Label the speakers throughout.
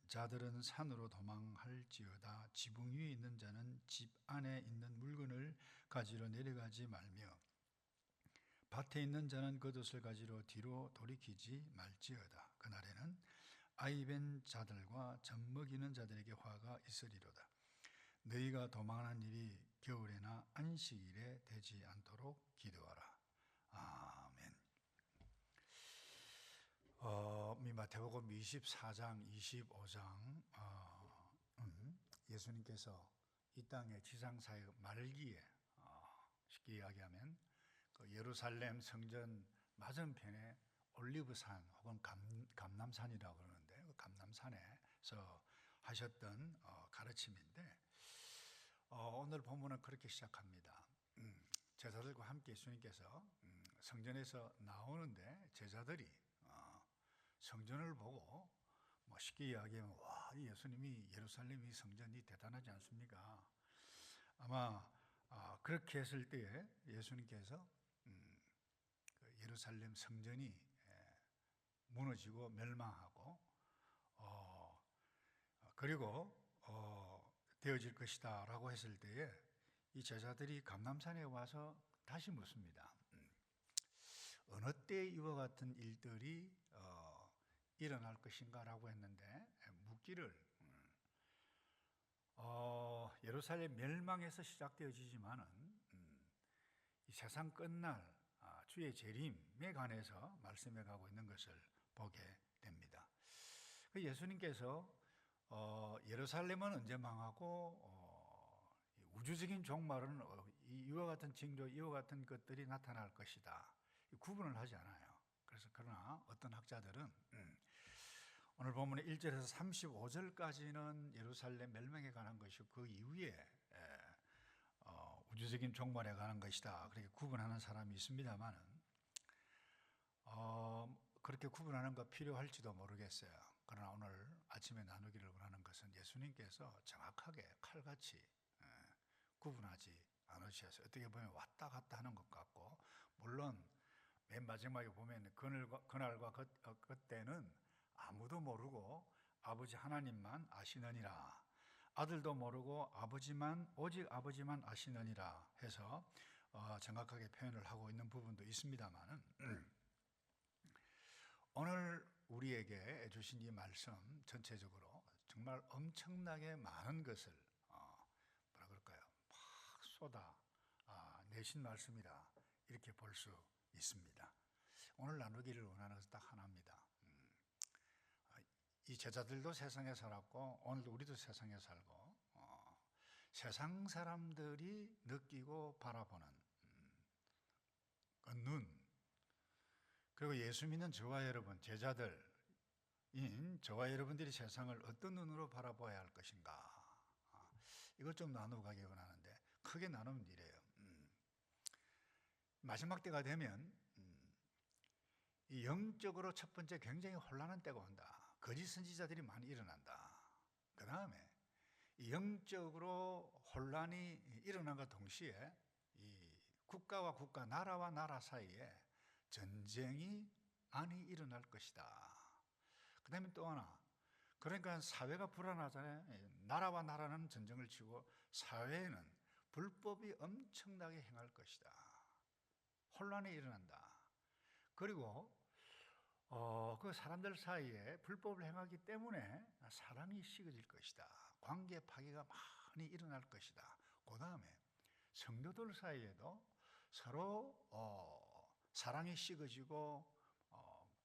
Speaker 1: 자들은 산으로 도망할지어다. 지붕 위에 있는 자는 집 안에 있는 물건을 가지러 내려가지 말며 밭에 있는 자는 겉옷을 가지러 뒤로 돌이키지 말지어다. 그날에는 아이벤 자들과 젖먹이는 자들에게 화가 있으리로다. 너희가 도망하는 일이 겨울에나 안식일에 되지 않도록 기도하라. 아멘. 마태복음 24장, 25장 예수님께서 이 땅의 지상사역 말기에 쉽게 이야기하면 그 예루살렘 성전 맞은편에 올리브산 혹은 감람산이라고 그러는데 그 감람산에서 하셨던 가르침인데 오늘 본문은 그렇게 시작합니다. 제자들과 함께 예수님께서 성전에서 나오는데 제자들이 성전을 보고 쉽게 이야기하면 와, 이 예수님이 예루살렘이 성전이 대단하지 않습니까? 아마 그렇게 했을 때에 예수님께서 그 예루살렘 성전이 무너지고 멸망하고 그리고 되어질 것이다 라고 했을 때에 이 제자들이 감람산에 와서 다시 묻습니다. 어느 때 이와 같은 일들이 일어날 것인가 라고 했는데 묻기를 예루살렘 멸망에서 시작되어지지만은 이 세상 끝날 주의 재림에 관해서 말씀해 가고 있는 것을 보게 됩니다. 예수님께서 예루살렘은 언제 망하고 우주적인 종말은 이와 같은 징조, 이와 같은 것들이 나타날 것이다. 구분을 하지 않아요. 그래서 그러나 어떤 학자들은 오늘 본문의 1절에서 35절까지는 예루살렘 멸망에 관한 것이고 그 이후에 우주적인 종말에 관한 것이다. 그렇게 구분하는 사람이 있습니다만은 그렇게 구분하는 거 필요할지도 모르겠어요. 그러나 오늘 아침에 나누기를 원하는 것은 예수님께서 정확하게 칼같이 구분하지 않으셔서 어떻게 보면 왔다 갔다 하는 것 같고, 물론 맨 마지막에 보면 그날과 그때는 아무도 모르고 아버지 하나님만 아시느니라, 아들도 모르고 오직 아버지만 아시느니라 해서 정확하게 표현을 하고 있는 부분도 있습니다만은 오늘 우리에게 주신 이 말씀 전체적으로 정말 엄청나게 많은 것을 뭐라 그럴까요? 막 쏟아 내신 말씀이라 이렇게 볼 수 있습니다. 오늘 나누기를 원하는 것은 딱 하나입니다. 이 제자들도 세상에 살았고 오늘도 우리도 세상에 살고 세상 사람들이 느끼고 바라보는 그 눈, 그리고 예수 믿는 저와 여러분, 제자들인 저와 여러분들이 세상을 어떤 눈으로 바라봐야 할 것인가, 이걸 좀 나누고 가기 원하는데 크게 나누면 이래요. 마지막 때가 되면 이 영적으로 첫 번째 굉장히 혼란한 때가 온다. 거짓 선지자들이 많이 일어난다. 그 다음에 영적으로 혼란이 일어난과 동시에 이 국가와 국가, 나라와 나라 사이에 전쟁이 많이 일어날 것이다. 그 다음에 또 하나, 그러니까 사회가 불안하잖아요. 나라와 나라는 전쟁을 치고 사회에는 불법이 엄청나게 행할 것이다. 혼란이 일어난다. 그리고 그 사람들 사이에 불법을 행하기 때문에 사랑이 식어질 것이다. 관계 파괴가 많이 일어날 것이다. 그 다음에 성도들 사이에도 서로 사랑이 식어지고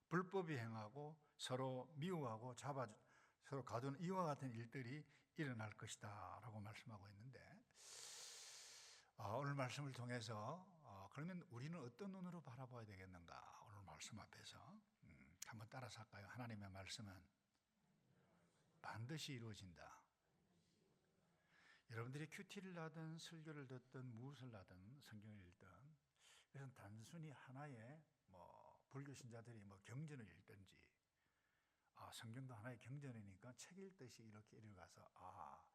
Speaker 1: 불법이 행하고 서로 미워하고 서로 가두는 이와 같은 일들이 일어날 것이다 라고 말씀하고 있는데, 오늘 말씀을 통해서 그러면 우리는 어떤 눈으로 바라봐야 되겠는가? 오늘 말씀 앞에서 한번 따라서 할까요? 하나님의 말씀은 반드시 이루어진다. 여러분들이 큐티를 하든 설교를 듣든 무엇을 하든 성경을 읽든, 그것은 단순히 하나의 불교 신자들이 경전을 읽든지 성경도 하나의 경전이니까 책 읽듯이 이렇게 읽어가서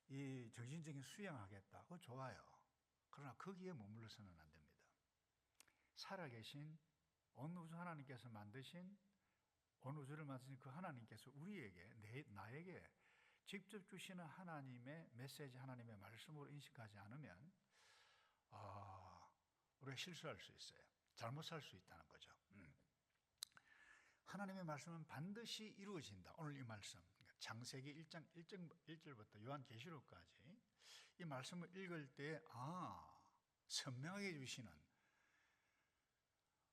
Speaker 1: 이 정신적인 수양하겠다, 그거 좋아요. 그러나 거기에 머물러서는 안 됩니다. 살아계신 온 우주 하나님께서 만드신 온 우주를 만드신 그 하나님께서 우리에게, 나에게 직접 주시는 하나님의 메시지, 하나님의 말씀으로 인식하지 않으면 우리가 실수할 수 있어요. 잘못 살 수 있다는 거죠. 하나님의 말씀은 반드시 이루어진다. 오늘 이 말씀, 창세기 1장 1절부터 요한계시록까지 이 말씀을 읽을 때 선명하게 주시는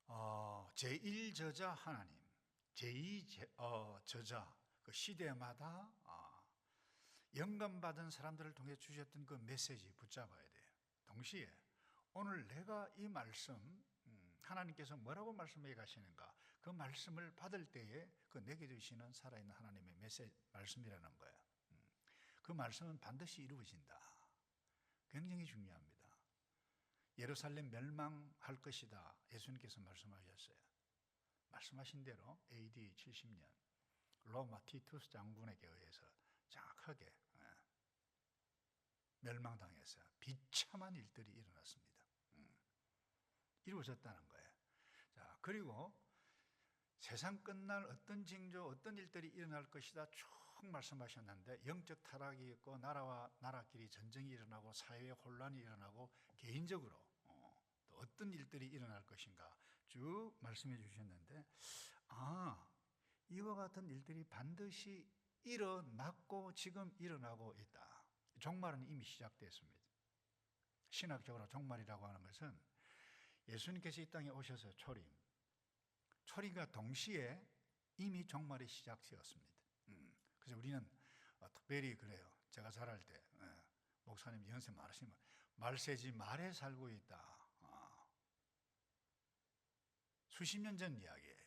Speaker 1: 제1저자 하나님, 제2저자, 그 시대마다 영감받은 사람들을 통해 주셨던 그 메시지 붙잡아야 돼요. 동시에 오늘 내가 이 말씀, 하나님께서 뭐라고 말씀해 가시는가, 그 말씀을 받을 때에 그 내게 주시는 살아있는 하나님의 말씀이라는 거예요. 그 말씀은 반드시 이루어진다. 굉장히 중요합니다. 예루살렘 멸망할 것이다. 예수님께서 말씀하셨어요. 말씀하신 대로 AD 70년 로마 티투스 장군에게 의해서 정확하게 멸망당했어요. 비참한 일들이 일어났습니다. 이루어졌다는 거예요. 자, 그리고 세상 끝날 어떤 징조, 어떤 일들이 일어날 것이다 쭉 말씀하셨는데, 영적 타락이 있고 나라와 나라끼리 전쟁이 일어나고 사회에 혼란이 일어나고 개인적으로 또 어떤 일들이 일어날 것인가 쭉 말씀해 주셨는데, 이와 같은 일들이 반드시 일어났고 지금 일어나고 있다. 종말은 이미 시작됐습니다. 신학적으로 종말이라고 하는 것은 예수님께서 이 땅에 오셔서 초림과 동시에 이미 종말이 시작되었습니다. 그래서 우리는 특별히 그래요. 제가 자랄 때 목사님 연세 많으시면 말세지 말에 살고 있다. 수십 년 전 이야기예요.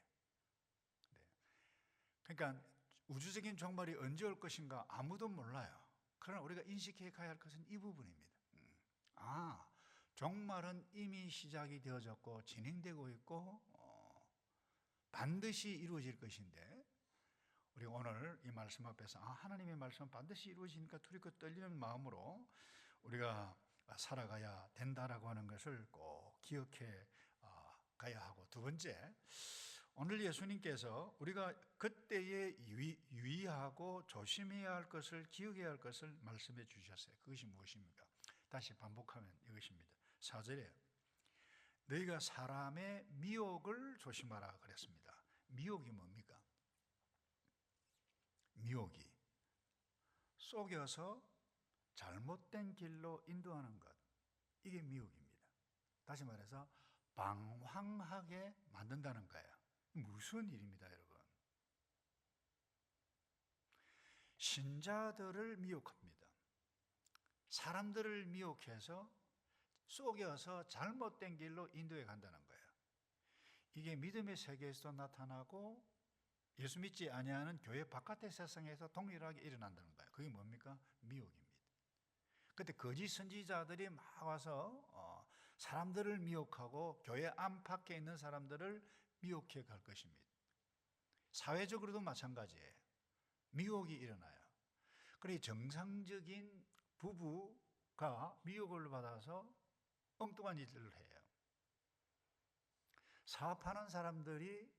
Speaker 1: 그러니까 우주적인 종말이 언제 올 것인가 아무도 몰라요. 그러나 우리가 인식해 가야 할 것은 이 부분입니다. 종말은 이미 시작이 되어졌고 진행되고 있고 반드시 이루어질 것인데, 우리가 오늘 이 말씀 앞에서 하나님의 말씀은 반드시 이루어지니까 두렵고 떨리는 마음으로 우리가 살아가야 된다라고 하는 것을 꼭 기억해 가야 하고, 두 번째, 오늘 예수님께서 우리가 그때에 유의하고 조심해야 할 것을, 기억해야 할 것을 말씀해 주셨어요. 그것이 무엇입니까? 다시 반복하면 이것입니다. 4절에 너희가 사람의 미혹을 조심하라 그랬습니다. 미혹이 뭡니까? 미혹이 속여서 잘못된 길로 인도하는 것, 이게 미혹입니다. 다시 말해서 방황하게 만든다는 거예요. 무슨 일입니다, 여러분? 신자들을 미혹합니다. 사람들을 미혹해서 속여서 잘못된 길로 인도해 간다는 거예요. 이게 믿음의 세계에서도 나타나고 예수 믿지 아니하는 교회 바깥의 세상에서 동일하게 일어난다는 거예요. 그게 뭡니까? 미혹입니다. 그때 거짓 선지자들이 막 와서 사람들을 미혹하고 교회 안팎에 있는 사람들을 미혹해 갈 것입니다. 사회적으로도 마찬가지예요. 미혹이 일어나요. 그래, 정상적인 부부가 미혹을 받아서 엉뚱한 일들을 해요. 사업하는 사람들이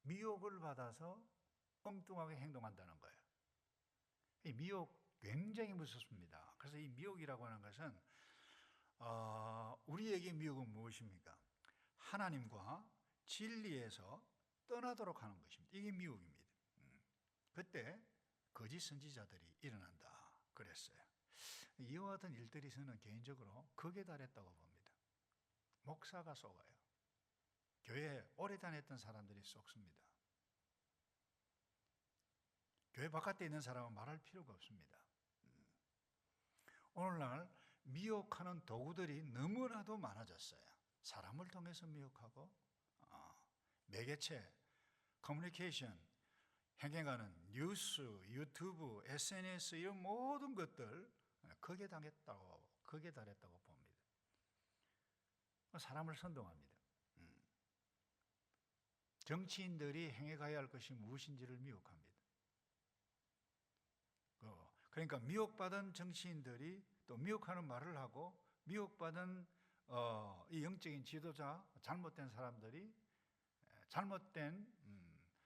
Speaker 1: 미혹을 받아서 엉뚱하게 행동한다는 거예요. 이 미혹 굉장히 무섭습니다. 그래서 이 미혹이라고 하는 것은 우리에게 미혹은 무엇입니까? 하나님과 진리에서 떠나도록 하는 것입니다. 이게 미혹입니다. 그때 거짓 선지자들이 일어난다 그랬어요. 이와 같은 일들이 저는 개인적으로 극에 달했다고 봅니다. 목사가 속아요. 교회에 오래 다녔던 사람들이 속습니다. 교회 바깥에 있는 사람은 말할 필요가 없습니다. 오늘날 미혹하는 도구들이 너무나도 많아졌어요. 사람을 통해서 미혹하고 매개체, 커뮤니케이션, 행해가는 뉴스, 유튜브, SNS 이런 모든 것들 극에 달했다고 봅니다. 사람을 선동합니다. 정치인들이 행해가야 할 것이 무엇인지를 미혹합니다. 그러니까 미혹받은 정치인들이 또 미혹하는 말을 하고, 미혹받은 이 영적인 지도자, 잘못된 사람들이 잘못된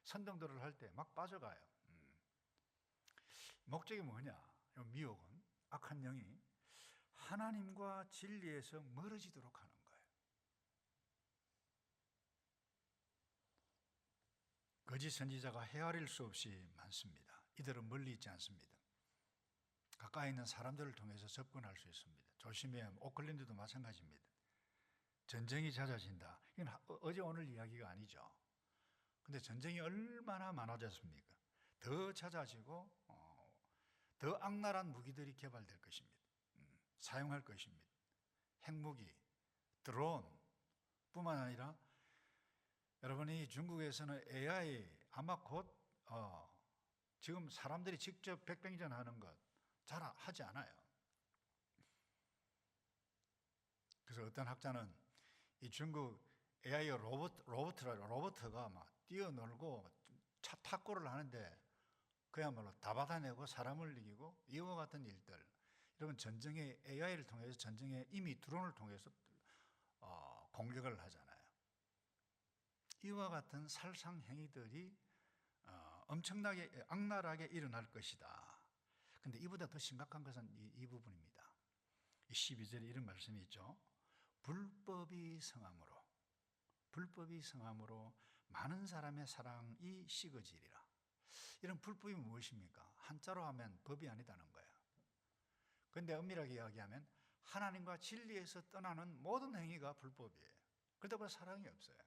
Speaker 1: 선동들을 할 때 막 빠져가요. 목적이 뭐냐? 미혹은 악한 영이 하나님과 진리에서 멀어지도록 하는 거예요. 거짓 선지자가 헤아릴 수 없이 많습니다. 이들은 멀리 있지 않습니다. 가까이 있는 사람들을 통해서 접근할 수 있습니다. 조심해야 합니다. 오클랜드도 마찬가지입니다. 전쟁이 잦아진다. 이건 어제 오늘 이야기가 아니죠. 근데 전쟁이 얼마나 많아졌습니까? 더 잦아지고 더 악랄한 무기들이 개발될 것입니다. 사용할 것입니다. 핵무기, 드론 뿐만 아니라 여러분이 중국에서는 AI 아마 곧 지금 사람들이 직접 백병전 하는 것 잘 하지 않아요. 그래서 어떤 학자는 이 중국 AI 로버트가 막 뛰어놀고 차 탁구를 하는데 그야말로 다 받아내고 사람을 이기고 이와 같은 일들. 여러분 전쟁의 AI를 통해서 전쟁에 이미 드론을 통해서 공격을 하잖아요. 이와 같은 살상 행위들이 엄청나게 악랄하게 일어날 것이다. 근데 이보다 더 심각한 것은 이 부분입니다. 12절에 이런 말씀이 있죠. 불법이 성함으로 많은 사람의 사랑이 식어지리라. 이런 불법이 무엇입니까? 한자로 하면 법이 아니다는 거예요. 그런데 엄밀하게 이야기하면 하나님과 진리에서 떠나는 모든 행위가 불법이에요. 그러다 보니 사랑이 없어요.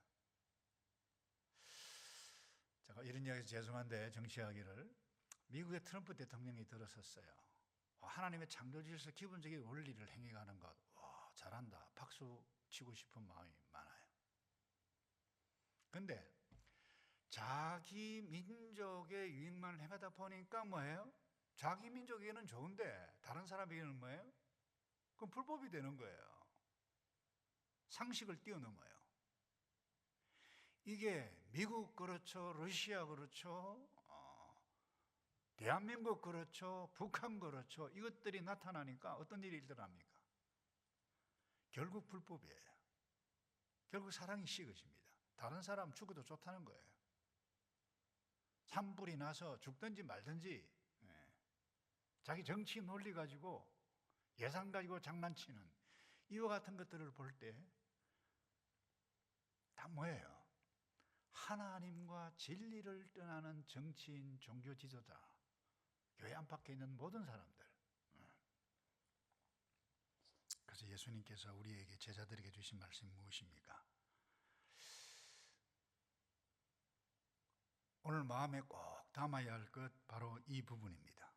Speaker 1: 제가 이런 이야기해서 죄송한데 정치 이야기를 미국의 트럼프 대통령이 들었었어요. 하나님의 창조질서 기본적인 원리를 행해가는 것, 와 잘한다, 박수 치고 싶은 마음이 많아요. 그런데 자기 민족의 유익만을 행하다 보니까 뭐예요? 자기 민족에게는 좋은데 다른 사람에게는 뭐예요? 그건 불법이 되는 거예요. 상식을 뛰어넘어요. 이게 미국 그렇죠, 러시아 그렇죠, 대한민국 그렇죠, 북한 그렇죠. 이것들이 나타나니까 어떤 일이 일어납니까? 결국 불법이에요. 결국 사랑이 식어집니다. 다른 사람 죽어도 좋다는 거예요. 산불이 나서 죽든지 말든지 자기 정치 논리 가지고 예산 가지고 장난치는 이와 같은 것들을 볼 때 다 뭐예요? 하나님과 진리를 떠나는 정치인, 종교 지도자, 교회 안팎에 있는 모든 사람들. 그래서 예수님께서 우리에게 제자들에게 주신 말씀이 무엇입니까? 오늘 마음에 꼭 담아야 할 것 바로 이 부분입니다.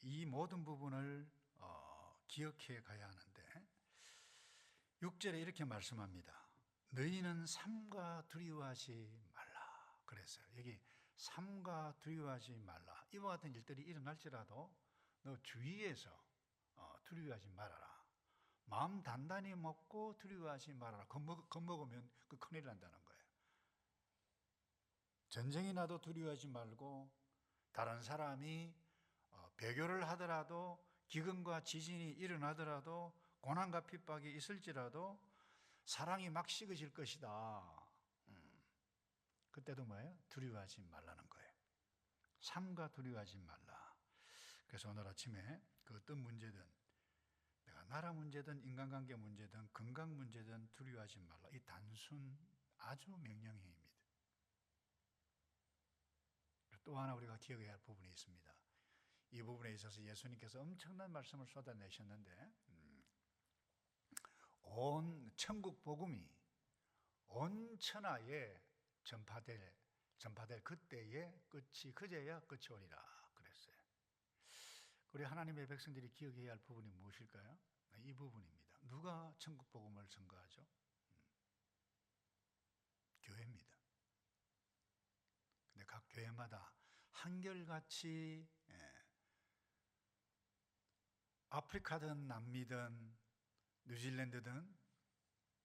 Speaker 1: 이 모든 부분을 기억해 가야 하는데 6절에 이렇게 말씀합니다. 너희는 삼가 두려워하지 말라 그랬어요. 여기 삼가 두려워하지 말라. 이와 같은 일들이 일어날지라도 너 주위에서 두려워하지 말아라. 마음 단단히 먹고 두려워하지 말아라. 겁먹으면 그 큰일 난다는 거예요. 전쟁이 나도 두려워하지 말고 다른 사람이 배교를 하더라도 기근과 지진이 일어나더라도 고난과 핍박이 있을지라도 사랑이 막 식어질 것이다. 그때도 뭐예요? 두려워하지 말라는 거예요. 삼가 두려워하지 말라. 그래서 오늘 아침에 그 어떤 문제든 내가 나라 문제든 인간관계 문제든 건강 문제든 두려워하지 말라. 이 단순 아주 명령형입니다. 또 하나 우리가 기억해야 할 부분이 있습니다. 이 부분에 있어서 예수님께서 엄청난 말씀을 쏟아내셨는데 온 천국 복음이 온 천하에 전파될 그때의 끝이 그제야 끝이 오리라 그랬어요. 우리 하나님의 백성들이 기억해야 할 부분이 무엇일까요? 이 부분입니다. 누가 천국 복음을 전가하죠? 교회입니다. 근데 각 교회마다 한결같이 아프리카든 남미든 뉴질랜드든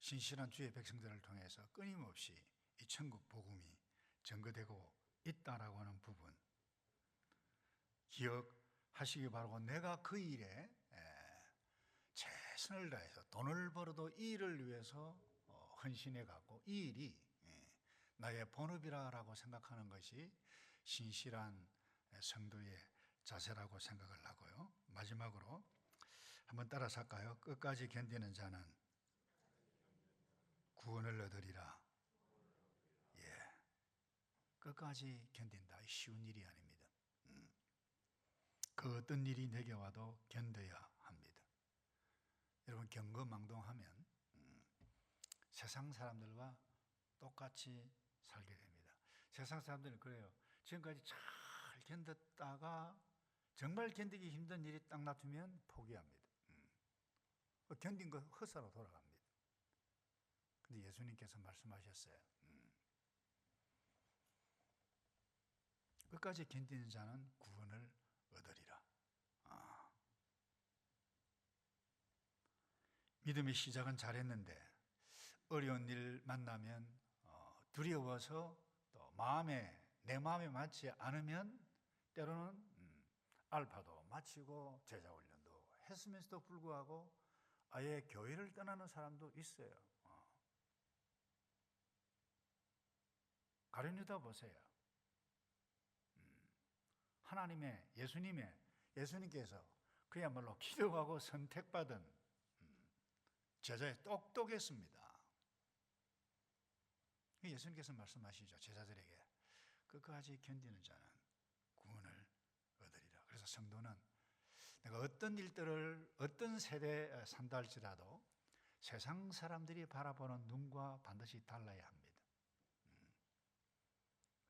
Speaker 1: 신실한 주의 백성들을 통해서 끊임없이 이 천국 복음이 전거되고 있다라고 하는 부분 기억하시기 바라고, 내가 그 일에 최선을 다해서 돈을 벌어도 이 일을 위해서 헌신해 갖고 이 일이 나의 본업이라고 생각하는 것이 신실한 성도의 자세라고 생각을 하고요. 마지막으로 한번 따라서 할까요? 끝까지 견디는 자는 구원을 얻으리라. 예, 끝까지 견딘다. 쉬운 일이 아닙니다. 그 어떤 일이 내게 와도 견뎌야 합니다. 여러분 경거망동하면 세상 사람들과 똑같이 살게 됩니다. 세상 사람들은 그래요. 지금까지 잘 견뎠다가 정말 견디기 힘든 일이 딱 놔두면 포기합니다. 견딘 거 헛사로 돌아갑니다. 근데 예수님께서 말씀하셨어요. 끝까지 견디는 자는 구원을 얻으리라. 믿음의 시작은 잘했는데 어려운 일 만나면 두려워서 또 내 마음에 맞지 않으면 때로는 알파도 마치고 제자훈련도 했으면서도 불구하고 아예 교회를 떠나는 사람도 있어요. 가룟유다 보세요. 예수님께서 그야말로 기도하고 선택받은 제자에 똑똑했습니다. 예수님께서 말씀하시죠. 제자들에게 끝까지 견디는 자는 구원을 얻으리라. 그래서 성도는 내가 어떤 일들을 어떤 세대에 산다 할지라도 세상 사람들이 바라보는 눈과 반드시 달라야 합니다.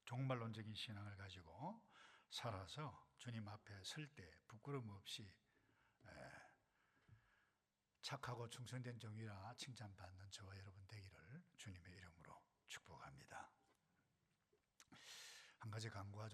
Speaker 1: 종말론적인 신앙을 가지고 살아서 주님 앞에 설 때 부끄러움 없이 착하고 충성된 종이라 칭찬받는 저와 여러분 되기를 주님의 이름으로 축복합니다. 한 가지 간구하죠.